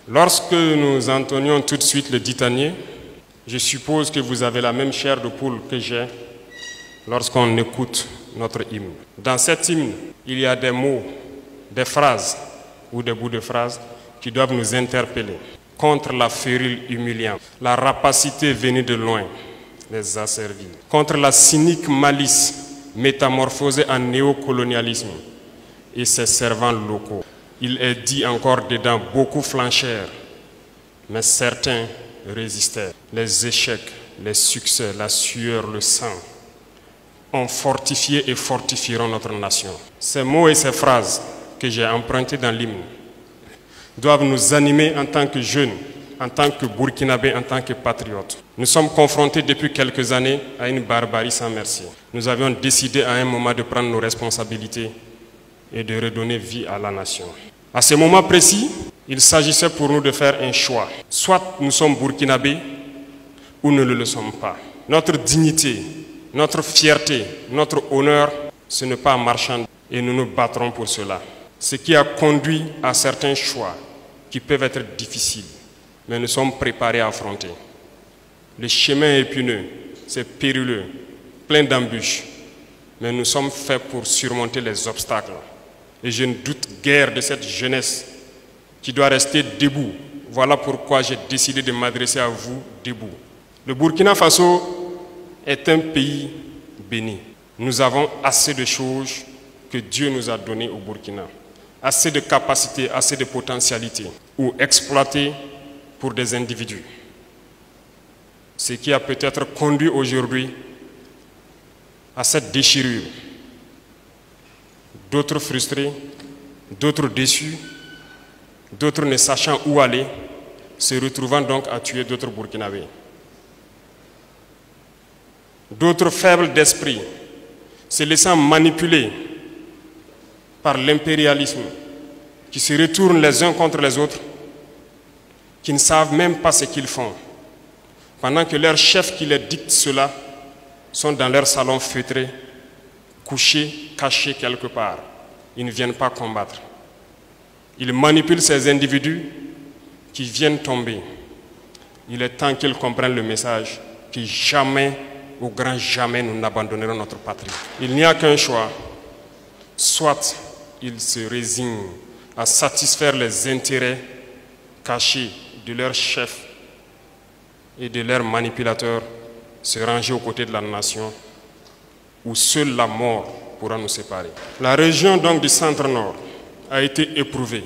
Lorsque nous entonnions tout de suite le ditanier, je suppose que vous avez la même chair de poule que j'ai lorsqu'on écoute notre hymne. Dans cet hymne, il y a des mots, des phrases ou des bouts de phrases qui doivent nous interpeller. Contre la férule humiliante, la rapacité venue de loin les asservit. Contre la cynique malice métamorphosée en néocolonialisme et ses servants locaux. Il est dit encore dedans, beaucoup flanchèrent, mais certains résistèrent. Les échecs, les succès, la sueur, le sang ont fortifié et fortifieront notre nation. Ces mots et ces phrases que j'ai empruntés dans l'hymne doivent nous animer en tant que jeunes, en tant que Burkinabés, en tant que patriotes. Nous sommes confrontés depuis quelques années à une barbarie sans merci. Nous avions décidé à un moment de prendre nos responsabilités et de redonner vie à la nation. À ce moment précis, il s'agissait pour nous de faire un choix. Soit nous sommes Burkinabés ou nous ne le sommes pas. Notre dignité, notre fierté, notre honneur, ce n'est pas marchand et nous nous battrons pour cela. Ce qui a conduit à certains choix qui peuvent être difficiles, mais nous sommes préparés à affronter. Le chemin est épineux, c'est périlleux, plein d'embûches, mais nous sommes faits pour surmonter les obstacles. Et je ne doute guère de cette jeunesse qui doit rester debout. Voilà pourquoi j'ai décidé de m'adresser à vous debout. Le Burkina Faso est un pays béni. Nous avons assez de choses que Dieu nous a données au Burkina. Assez de capacités, assez de potentialités, ou exploitées pour des individus. Ce qui a peut-être conduit aujourd'hui à cette déchirure. D'autres frustrés, d'autres déçus, d'autres ne sachant où aller, se retrouvant donc à tuer d'autres Burkinabés. D'autres faibles d'esprit, se laissant manipuler par l'impérialisme, qui se retournent les uns contre les autres, qui ne savent même pas ce qu'ils font, pendant que leurs chefs qui les dictent cela sont dans leur salon feutré, couchés, cachés quelque part. Ils ne viennent pas combattre. Ils manipulent ces individus qui viennent tomber. Il est temps qu'ils comprennent le message que jamais, au grand jamais, nous n'abandonnerons notre patrie. Il n'y a qu'un choix. Soit ils se résignent à satisfaire les intérêts cachés de leurs chefs et de leurs manipulateurs, se ranger aux côtés de la nation, où seule la mort pourra nous séparer. La région donc du centre-nord a été éprouvée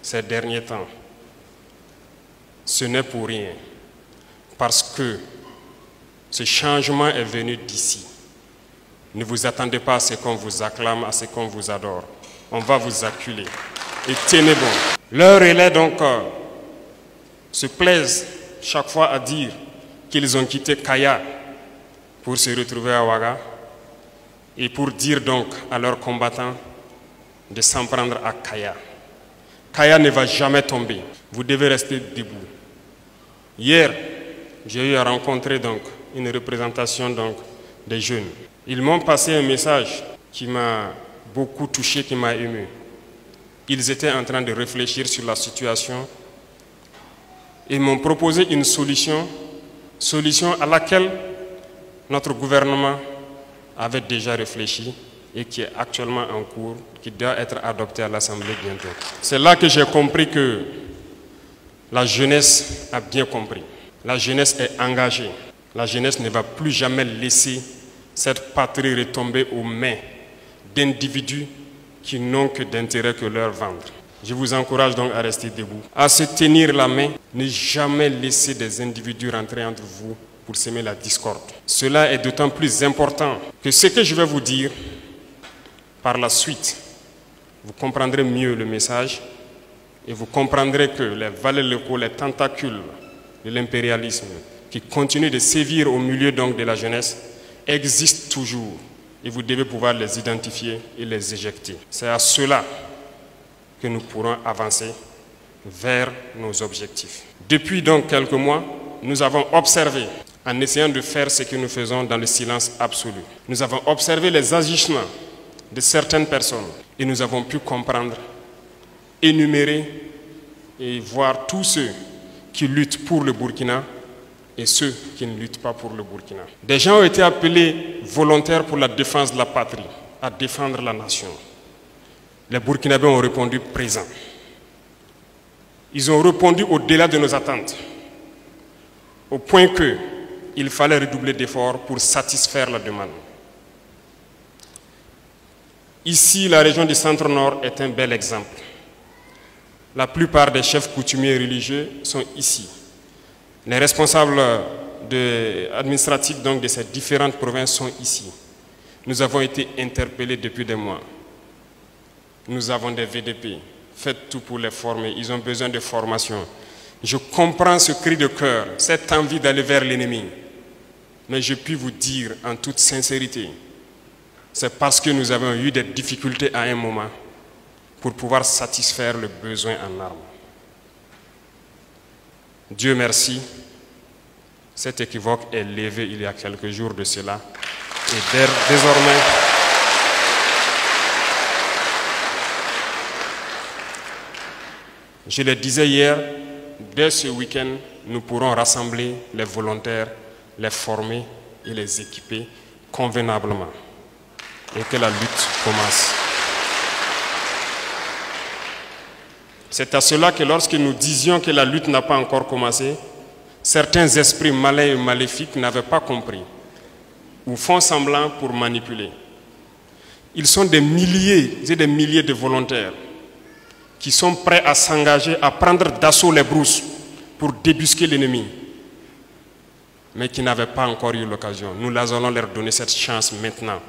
ces derniers temps. Ce n'est pour rien, parce que ce changement est venu d'ici. Ne vous attendez pas à ce qu'on vous acclame, à ce qu'on vous adore. On va vous acculer. Et tenez bon. Leurs relais donc se plaisent chaque fois à dire qu'ils ont quitté Kaya pour se retrouver à Ouaga et pour dire donc à leurs combattants de s'en prendre à Kaya. Kaya ne va jamais tomber. Vous devez rester debout. Hier, j'ai eu à rencontrer donc une représentation donc des jeunes. Ils m'ont passé un message qui m'a beaucoup touché, qui m'a ému. Ils étaient en train de réfléchir sur la situation et m'ont proposé une solution à laquelle notre gouvernement avait déjà réfléchi et qui est actuellement en cours, qui doit être adoptée à l'Assemblée bientôt. C'est là que j'ai compris que la jeunesse a bien compris. La jeunesse est engagée. La jeunesse ne va plus jamais laisser cette patrie retomber aux mains d'individus qui n'ont que d'intérêt que leur vendre. Je vous encourage donc à rester debout, à se tenir la main, ne jamais laisser des individus rentrer entre vous pour semer la discorde. Cela est d'autant plus important que ce que je vais vous dire, par la suite, vous comprendrez mieux le message et vous comprendrez que les valets locaux, les tentacules de l'impérialisme qui continuent de sévir au milieu donc de la jeunesse existent toujours et vous devez pouvoir les identifier et les éjecter. C'est à cela que nous pourrons avancer vers nos objectifs. Depuis donc quelques mois, nous avons observé, en essayant de faire ce que nous faisons dans le silence absolu, nous avons observé les agissements de certaines personnes et nous avons pu comprendre, énumérer et voir tous ceux qui luttent pour le Burkina et ceux qui ne luttent pas pour le Burkina. Des gens ont été appelés volontaires pour la défense de la patrie, à défendre la nation. Les Burkinabés ont répondu présent. Ils ont répondu au-delà de nos attentes, au point qu'il fallait redoubler d'efforts pour satisfaire la demande. Ici, la région du Centre-Nord est un bel exemple. La plupart des chefs coutumiers religieux sont ici. Les responsables administratifs donc, de ces différentes provinces sont ici. Nous avons été interpellés depuis des mois. Nous avons des VDP. Faites tout pour les former. Ils ont besoin de formation. Je comprends ce cri de cœur, cette envie d'aller vers l'ennemi. Mais je puis vous dire en toute sincérité, c'est parce que nous avons eu des difficultés à un moment pour pouvoir satisfaire le besoin en armes. Dieu merci, cet équivoque est levé il y a quelques jours de cela. Et désormais, je le disais hier, dès ce week-end, nous pourrons rassembler les volontaires, les former et les équiper convenablement. Et que la lutte commence. C'est à cela que lorsque nous disions que la lutte n'a pas encore commencé, certains esprits malins et maléfiques n'avaient pas compris ou font semblant pour manipuler. Ils sont des milliers et des milliers de volontaires qui sont prêts à s'engager, à prendre d'assaut les brousses pour débusquer l'ennemi, mais qui n'avaient pas encore eu l'occasion. Nous allons leur donner cette chance maintenant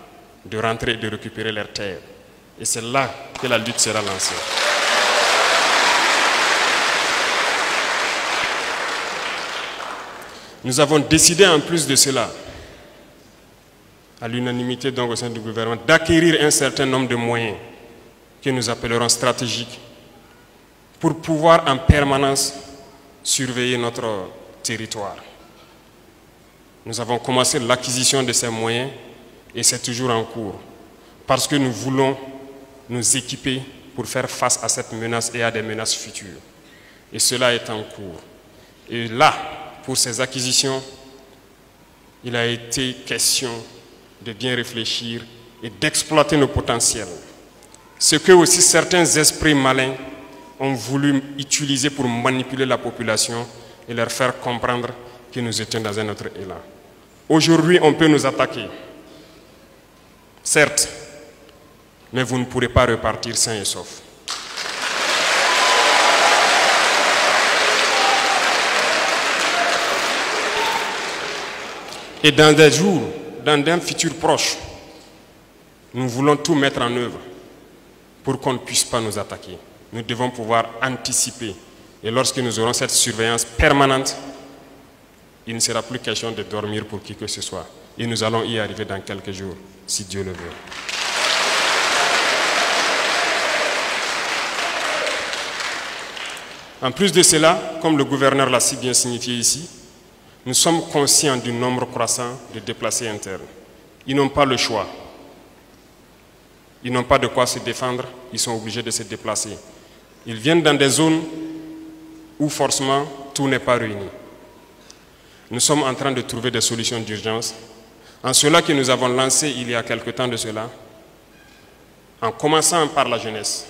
de rentrer et de récupérer leurs terres. Et c'est là que la lutte sera lancée. Nous avons décidé en plus de cela, à l'unanimité donc au sein du gouvernement, d'acquérir un certain nombre de moyens que nous appellerons stratégiques pour pouvoir en permanence surveiller notre territoire. Nous avons commencé l'acquisition de ces moyens et c'est toujours en cours parce que nous voulons nous équiper pour faire face à cette menace et à des menaces futures. Et cela est en cours. Et là, pour ces acquisitions, il a été question de bien réfléchir et d'exploiter nos potentiels. Ce que aussi certains esprits malins ont voulu utiliser pour manipuler la population et leur faire comprendre que nous étions dans un autre élan. Aujourd'hui, on peut nous attaquer, certes, mais vous ne pourrez pas repartir sain et sauf. Et dans des jours, dans un futur proche, nous voulons tout mettre en œuvre pour qu'on ne puisse pas nous attaquer. Nous devons pouvoir anticiper. Et lorsque nous aurons cette surveillance permanente, il ne sera plus question de dormir pour qui que ce soit. Et nous allons y arriver dans quelques jours, si Dieu le veut. En plus de cela, comme le gouverneur l'a si bien signifié ici, nous sommes conscients du nombre croissant de déplacés internes. Ils n'ont pas le choix. Ils n'ont pas de quoi se défendre, ils sont obligés de se déplacer. Ils viennent dans des zones où forcément tout n'est pas réuni. Nous sommes en train de trouver des solutions d'urgence. En cela que nous avons lancé il y a quelque temps de cela, en commençant par la jeunesse,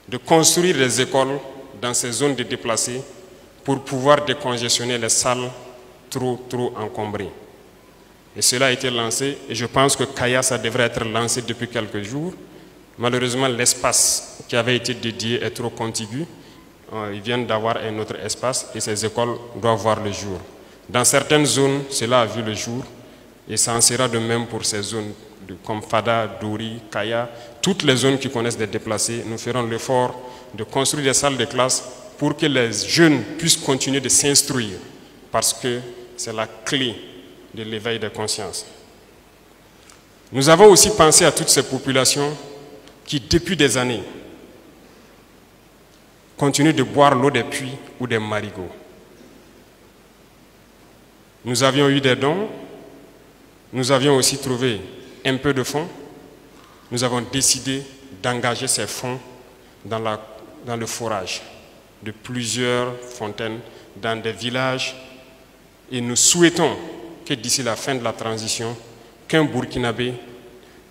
de construire des écoles dans ces zones de déplacés pour pouvoir décongestionner les salles trop encombrées. Et cela a été lancé et je pense que Kaya, ça devrait être lancé depuis quelques jours. Malheureusement, l'espace qui avait été dédié est trop contigu. Ils viennent d'avoir un autre espace et ces écoles doivent voir le jour. Dans certaines zones, cela a vu le jour et ça en sera de même pour ces zones comme Fada, Douri, Kaya, toutes les zones qui connaissent des déplacés. Nous ferons l'effort de construire des salles de classe pour que les jeunes puissent continuer de s'instruire parce que c'est la clé de l'éveil des consciences. Nous avons aussi pensé à toutes ces populations qui, depuis des années, continuent de boire l'eau des puits ou des marigots. Nous avions eu des dons, nous avions aussi trouvé un peu de fonds. Nous avons décidé d'engager ces fonds dans le forage. de plusieurs fontaines dans des villages et nous souhaitons que d'ici la fin de la transition, qu'un Burkinabé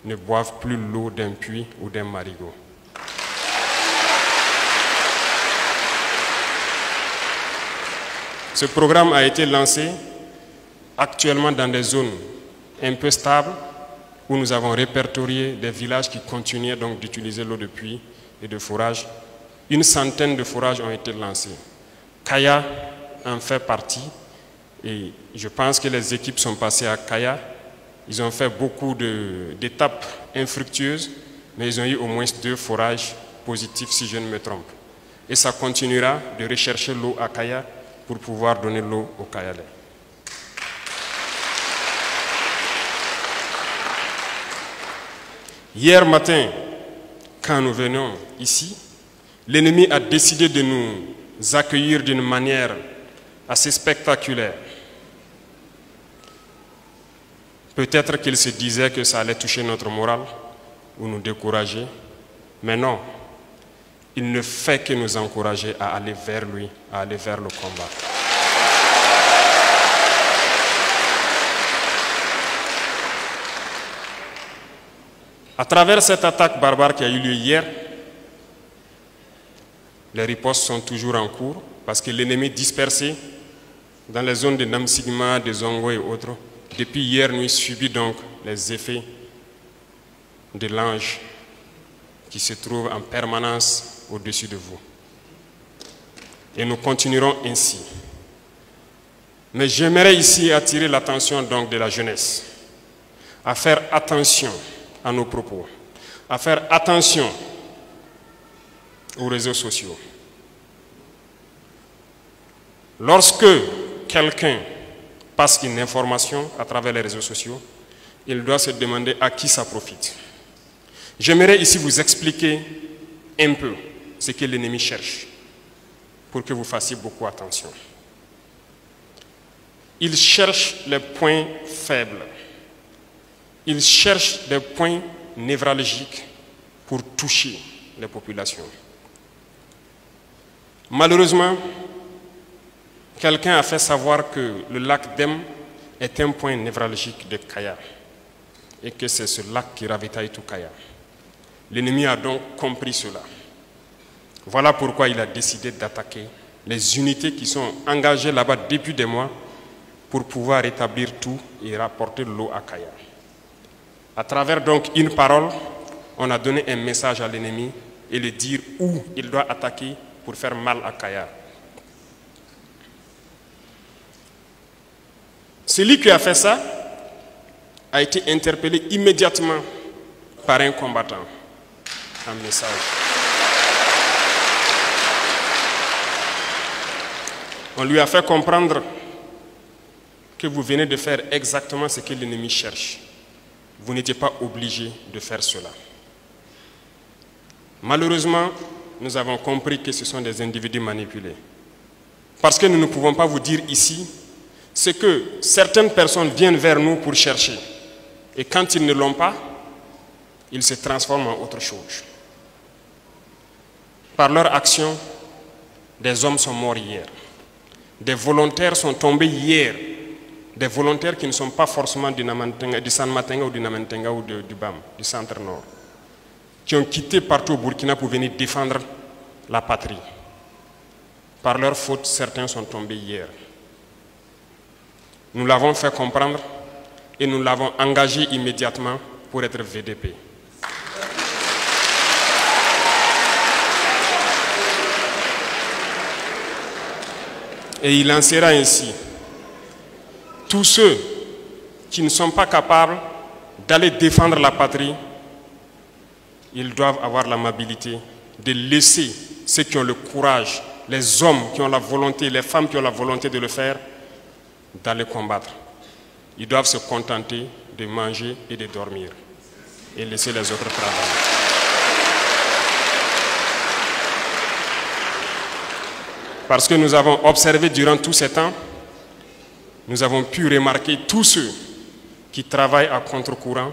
ne boive plus l'eau d'un puits ou d'un marigot. Ce programme a été lancé actuellement dans des zones un peu stables où nous avons répertorié des villages qui continuaient donc d'utiliser l'eau de puits et de forage. Une centaine de forages ont été lancés. Kaya en fait partie et je pense que les équipes sont passées à Kaya. Ils ont fait beaucoup d'étapes infructueuses, mais ils ont eu au moins 2 forages positifs si je ne me trompe. Et ça continuera de rechercher l'eau à Kaya pour pouvoir donner l'eau au Kayalais. Hier matin, quand nous venions ici, l'ennemi a décidé de nous accueillir d'une manière assez spectaculaire. Peut-être qu'il se disait que ça allait toucher notre morale ou nous décourager, mais non. Il ne fait que nous encourager à aller vers lui, à aller vers le combat. À travers cette attaque barbare qui a eu lieu hier, les ripostes sont toujours en cours parce que l'ennemi dispersé dans les zones de Namsigma, de Zongo et autres, depuis hier nuit subit donc les effets de l'ange qui se trouve en permanence au-dessus de vous. Et nous continuerons ainsi. Mais j'aimerais ici attirer l'attention donc de la jeunesse à faire attention à nos propos, à faire attention aux réseaux sociaux. Lorsque quelqu'un passe une information à travers les réseaux sociaux, il doit se demander à qui ça profite. J'aimerais ici vous expliquer un peu ce que l'ennemi cherche pour que vous fassiez beaucoup attention. Il cherche les points faibles. Il cherche des points névralgiques pour toucher les populations. Malheureusement, quelqu'un a fait savoir que le lac Dem est un point névralgique de Kaya et que c'est ce lac qui ravitaille tout Kaya. L'ennemi a donc compris cela. Voilà pourquoi il a décidé d'attaquer les unités qui sont engagées là-bas depuis des mois pour pouvoir rétablir tout et rapporter l'eau à Kaya. À travers donc une parole, on a donné un message à l'ennemi et lui dire où il doit attaquer pour faire mal à Kaya. Celui qui a fait ça a été interpellé immédiatement par un combattant. Un message. On lui a fait comprendre que vous venez de faire exactement ce que l'ennemi cherche. Vous n'étiez pas obligé de faire cela. Malheureusement, nous avons compris que ce sont des individus manipulés. Parce que nous ne pouvons pas vous dire ici, c'est que certaines personnes viennent vers nous pour chercher. Et quand ils ne l'ont pas, ils se transforment en autre chose. Par leur action, des hommes sont morts hier. Des volontaires sont tombés hier. Des volontaires qui ne sont pas forcément du San Matenga ou du Namentenga ou du BAM, du centre nord, qui ont quitté partout au Burkina pour venir défendre la patrie. Par leur faute, certains sont tombés hier. Nous l'avons fait comprendre et nous l'avons engagé immédiatement pour être VDP. Et il en sera ainsi. Tous ceux qui ne sont pas capables d'aller défendre la patrie, ils doivent avoir l'amabilité de laisser ceux qui ont le courage, les hommes qui ont la volonté, les femmes qui ont la volonté de le faire, d'aller combattre. Ils doivent se contenter de manger et de dormir et laisser les autres travailler. Parce que nous avons observé durant tous ces temps, nous avons pu remarquer tous ceux qui travaillent à contre-courant,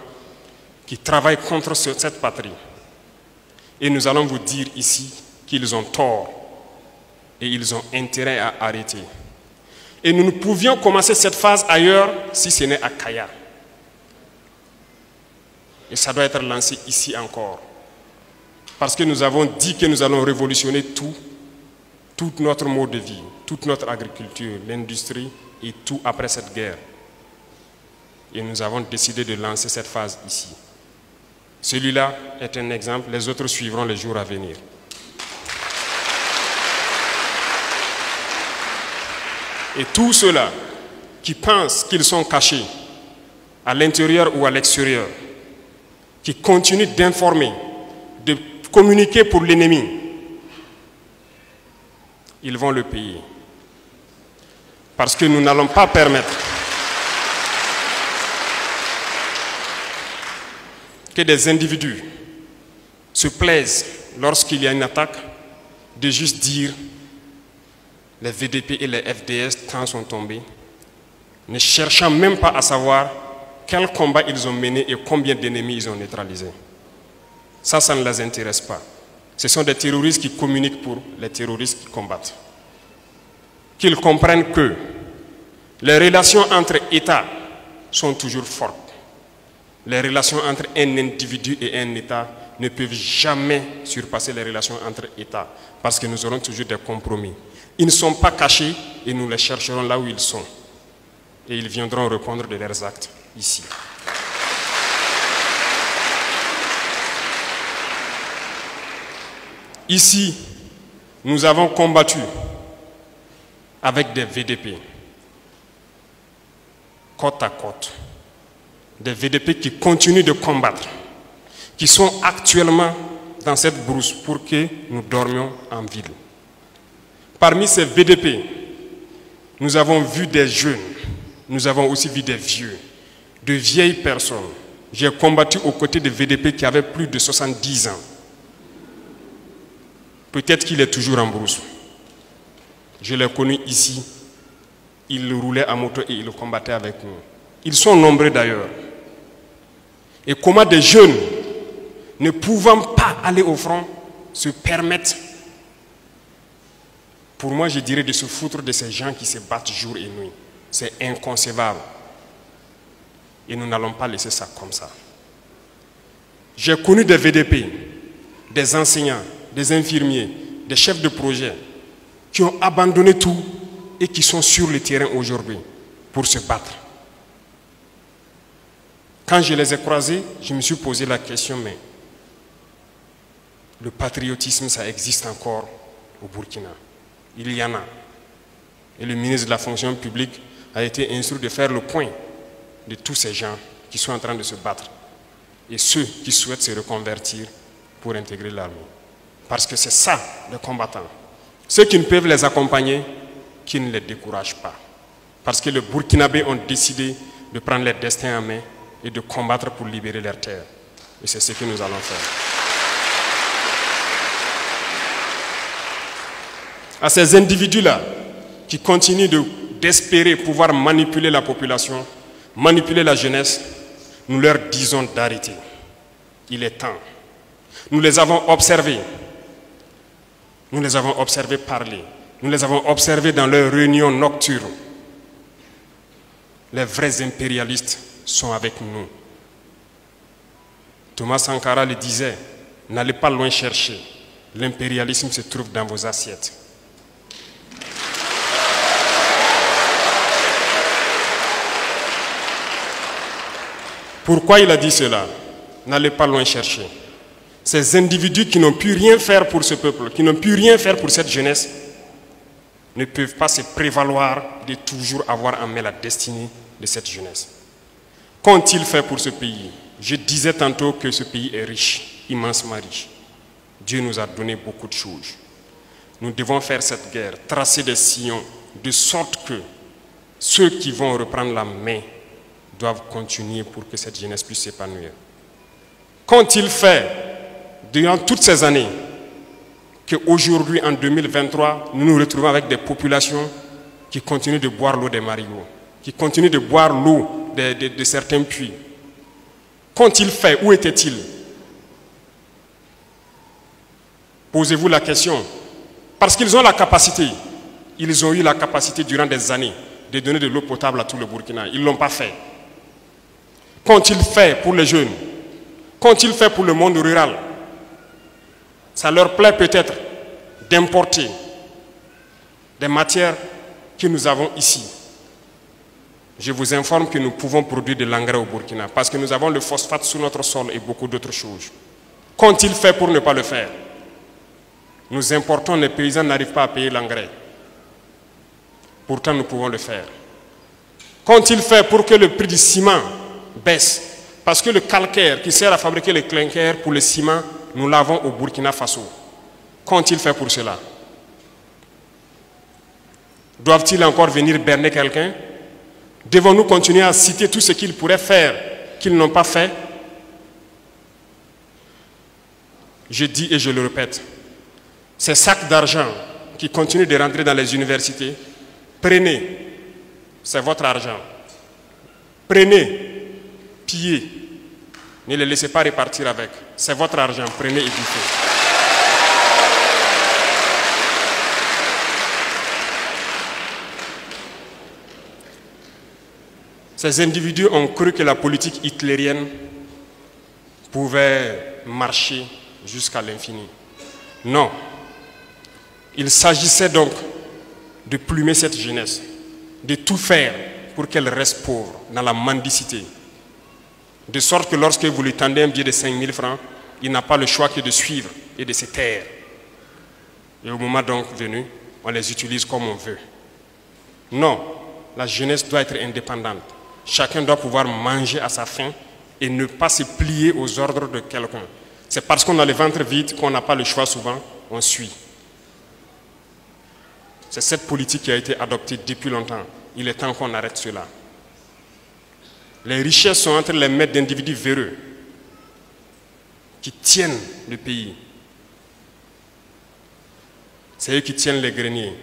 qui travaillent contre cette patrie. Et nous allons vous dire ici qu'ils ont tort. et ils ont intérêt à arrêter. Et nous ne pouvions commencer cette phase ailleurs si ce n'est à Kaya. Et ça doit être lancé ici encore. Parce que nous avons dit que nous allons révolutionner tout notre mode de vie, toute notre agriculture, l'industrie et tout après cette guerre. Et nous avons décidé de lancer cette phase ici. Celui-là est un exemple, les autres suivront les jours à venir. Et tous ceux-là qui pensent qu'ils sont cachés à l'intérieur ou à l'extérieur, qui continuent d'informer, de communiquer pour l'ennemi, ils vont le payer. Parce que nous n'allons pas permettre que des individus se plaisent lorsqu'il y a une attaque de juste dire les VDP et les FDS quand sont tombés, ne cherchant même pas à savoir quel combat ils ont mené et combien d'ennemis ils ont neutralisés. Ça ne les intéresse pas. Ce sont des terroristes qui communiquent pour les terroristes qui combattent. Qu'ils comprennent que les relations entre États sont toujours fortes. Les relations entre un individu et un État ne peuvent jamais surpasser les relations entre États parce que nous aurons toujours des compromis. Ils ne sont pas cachés et nous les chercherons là où ils sont. Et ils viendront répondre de leurs actes ici. Ici, nous avons combattu avec des VDP, côte à côte. Des VDP qui continuent de combattre, qui sont actuellement dans cette brousse pour que nous dormions en ville. Parmi ces VDP, nous avons vu des jeunes, nous avons aussi vu des vieux, de vieilles personnes. J'ai combattu aux côtés de VDP qui avaient plus de 70 ans. Peut-être qu'il est toujours en brousse. Je l'ai connu ici. Il roulait à moto et il combattait avec nous. Ils sont nombreux d'ailleurs. Et comment des jeunes, ne pouvant pas aller au front, se permettent, pour moi je dirais, de se foutre de ces gens qui se battent jour et nuit. C'est inconcevable. Et nous n'allons pas laisser ça comme ça. J'ai connu des VDP, des enseignants, des infirmiers, des chefs de projet qui ont abandonné tout et qui sont sur le terrain aujourd'hui pour se battre. Quand je les ai croisés, je me suis posé la question, mais le patriotisme, ça existe encore au Burkina. Il y en a. Et le ministre de la fonction publique a été instruit de faire le point de tous ces gens qui sont en train de se battre et ceux qui souhaitent se reconvertir pour intégrer l'armée. Parce que c'est ça, les combattants. Ceux qui ne peuvent les accompagner, qui ne les découragent pas. Parce que les Burkinabés ont décidé de prendre leur destin en main et de combattre pour libérer leurs terres. Et c'est ce que nous allons faire. À ces individus-là, qui continuent d'espérer pouvoir manipuler la population, manipuler la jeunesse, nous leur disons d'arrêter. Il est temps. Nous les avons observés. Nous les avons observés parler. Nous les avons observés dans leurs réunions nocturnes. Les vrais impérialistes sont avec nous. Thomas Sankara le disait, n'allez pas loin chercher. L'impérialisme se trouve dans vos assiettes. Pourquoi il a dit cela? N'allez pas loin chercher. Ces individus qui n'ont pu rien faire pour ce peuple, qui n'ont pu rien faire pour cette jeunesse, ne peuvent pas se prévaloir de toujours avoir en main la destinée de cette jeunesse. Qu'ont-ils fait pour ce pays? Je disais tantôt que ce pays est riche, immensement riche. Dieu nous a donné beaucoup de choses. Nous devons faire cette guerre, tracer des sillons, de sorte que ceux qui vont reprendre la main doivent continuer pour que cette jeunesse puisse s'épanouir. Qu'ont-ils fait durant toutes ces années qu'aujourd'hui, en 2023, nous nous retrouvons avec des populations qui continuent de boire l'eau des marigots, qui continuent de boire l'eau de certains puits? Qu'ont-ils fait? Où étaient-ils? Posez-vous la question. Parce qu'ils ont la capacité, ils ont eu la capacité durant des années de donner de l'eau potable à tout le Burkina. Ils ne l'ont pas fait. Qu'ont-ils fait pour les jeunes? Qu'ont-ils fait pour le monde rural? Ça leur plaît peut-être d'importer des matières que nous avons ici. Je vous informe que nous pouvons produire de l'engrais au Burkina parce que nous avons le phosphate sous notre sol et beaucoup d'autres choses. Qu'ont-ils fait pour ne pas le faire? Nous importons, les paysans n'arrivent pas à payer l'engrais. Pourtant, nous pouvons le faire. Qu'ont-ils fait pour que le prix du ciment baisse? Parce que le calcaire qui sert à fabriquer le clinker pour le ciment, nous l'avons au Burkina Faso. Qu'ont-ils fait pour cela? Doivent-ils encore venir berner quelqu'un? Devons-nous continuer à citer tout ce qu'ils pourraient faire, qu'ils n'ont pas fait? Je dis et je le répète, ces sacs d'argent qui continuent de rentrer dans les universités, prenez, c'est votre argent. Prenez, pillez, ne les laissez pas repartir avec. C'est votre argent, prenez et bouffez. Ces individus ont cru que la politique hitlérienne pouvait marcher jusqu'à l'infini. Non. Il s'agissait donc de plumer cette jeunesse, de tout faire pour qu'elle reste pauvre, dans la mendicité. De sorte que lorsque vous lui tendez un billet de 5 000 francs, il n'a pas le choix que de suivre et de se taire. Et au moment donc venu, on les utilise comme on veut. Non, la jeunesse doit être indépendante. Chacun doit pouvoir manger à sa faim et ne pas se plier aux ordres de quelqu'un. C'est parce qu'on a le ventre vide qu'on n'a pas le choix souvent, on suit. C'est cette politique qui a été adoptée depuis longtemps. Il est temps qu'on arrête cela. Les richesses sont entre les mains d'individus véreux qui tiennent le pays. C'est eux qui tiennent les greniers.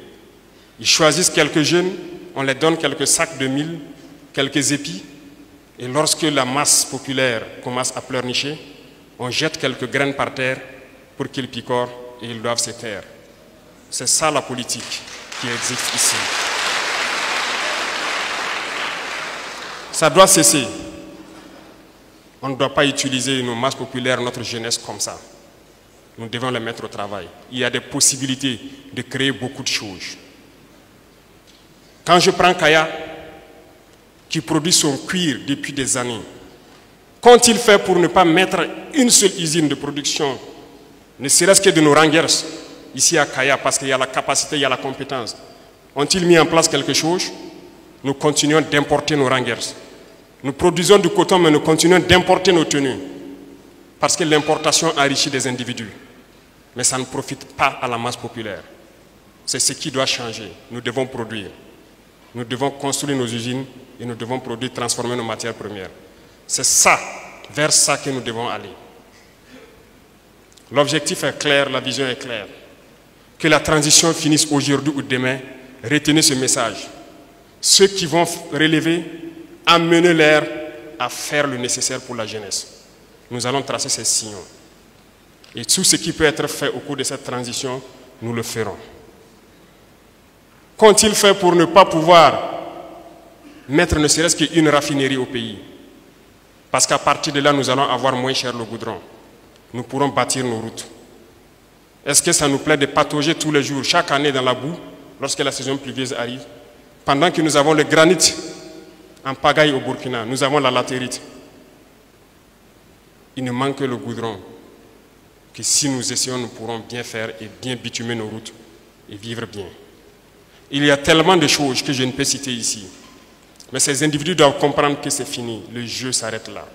Ils choisissent quelques jeunes, on les donne quelques sacs de mil, quelques épis, et lorsque la masse populaire commence à pleurnicher, on jette quelques graines par terre pour qu'ils picorent et ils doivent se taire. C'est ça la politique qui existe ici. Ça doit cesser. On ne doit pas utiliser nos masses populaires, notre jeunesse comme ça. Nous devons les mettre au travail. Il y a des possibilités de créer beaucoup de choses. Quand je prends Kaya, qui produit son cuir depuis des années, qu'ont-ils fait pour ne pas mettre une seule usine de production, ne serait-ce que de nos rangers, ici à Kaya, parce qu'il y a la capacité, il y a la compétence? Ont-ils mis en place quelque chose? Nous continuons d'importer nos rangers. Nous produisons du coton, mais nous continuons d'importer nos tenues. Parce que l'importation enrichit des individus. Mais ça ne profite pas à la masse populaire. C'est ce qui doit changer. Nous devons produire. Nous devons construire nos usines et nous devons produire, transformer nos matières premières. C'est ça, vers ça que nous devons aller. L'objectif est clair, la vision est claire. Que la transition finisse aujourd'hui ou demain, retenez ce message. Ceux qui vont relever, amenez-les à faire le nécessaire pour la jeunesse. Nous allons tracer ces signaux. Et tout ce qui peut être fait au cours de cette transition, nous le ferons. Qu'ont-ils fait pour ne pas pouvoir mettre ne serait-ce qu'une raffinerie au pays? Parce qu'à partir de là, nous allons avoir moins cher le goudron. Nous pourrons bâtir nos routes. Est-ce que ça nous plaît de patauger tous les jours, chaque année dans la boue, lorsque la saison pluvieuse arrive? Pendant que nous avons le granit en pagaille au Burkina, nous avons la latérite. Il ne manque que le goudron, que si nous essayons, nous pourrons bien faire et bien bitumer nos routes et vivre bien. Il y a tellement de choses que je ne peux citer ici. Mais ces individus doivent comprendre que c'est fini. Le jeu s'arrête là.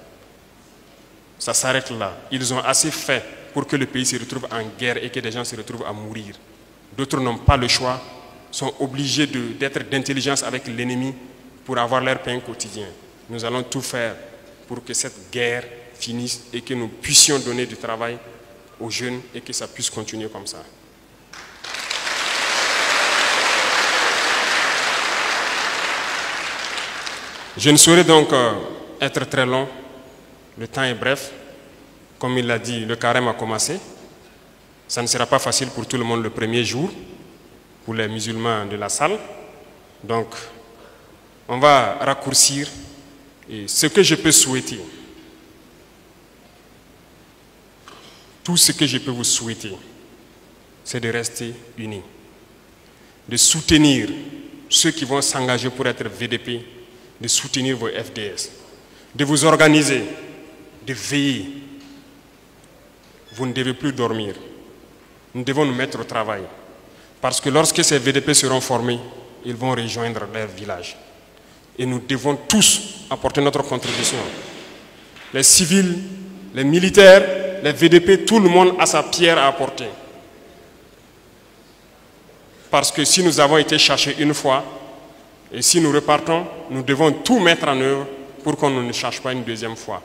Ça s'arrête là. Ils ont assez fait pour que le pays se retrouve en guerre et que des gens se retrouvent à mourir. D'autres n'ont pas le choix, sont obligés d'être d'intelligence avec l'ennemi pour avoir leur pain quotidien. Nous allons tout faire pour que cette guerre finisse et que nous puissions donner du travail aux jeunes et que ça puisse continuer comme ça. Je ne saurais donc être très long, le temps est bref. Comme il l'a dit, le carême a commencé. Ça ne sera pas facile pour tout le monde le premier jour. pour les musulmans de la salle. Donc, on va raccourcir. Et ce que je peux souhaiter, tout ce que je peux vous souhaiter, c'est de rester unis, de soutenir ceux qui vont s'engager pour être VDP, de soutenir vos FDS, de vous organiser, de veiller. Vous ne devez plus dormir. Nous devons nous mettre au travail. Parce que lorsque ces VDP seront formés, ils vont rejoindre leur village. Et nous devons tous apporter notre contribution. Les civils, les militaires, les VDP, tout le monde a sa pierre à apporter. Parce que si nous avons été cherchés une fois, et si nous repartons, nous devons tout mettre en œuvre pour qu'on ne cherche pas une deuxième fois.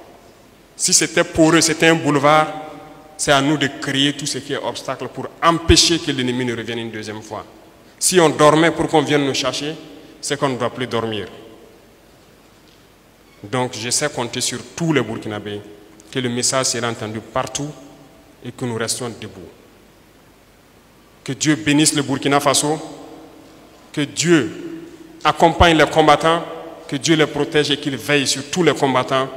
Si c'était pour eux, c'était un boulevard, c'est à nous de créer tout ce qui est obstacle pour empêcher que l'ennemi ne revienne une deuxième fois. Si on dormait pour qu'on vienne nous chercher, c'est qu'on ne doit plus dormir. Donc je sais compter sur tous les Burkinabés, que le message sera entendu partout et que nous restions debout. Que Dieu bénisse le Burkina Faso, que Dieu accompagne les combattants, que Dieu les protège et qu'il veille sur tous les combattants,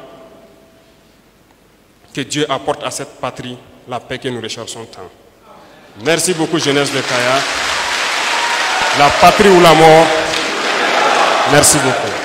que Dieu apporte à cette patrie la paix que nous recherchons tant. Merci beaucoup, jeunesse de Kaya. La patrie ou la mort, merci beaucoup.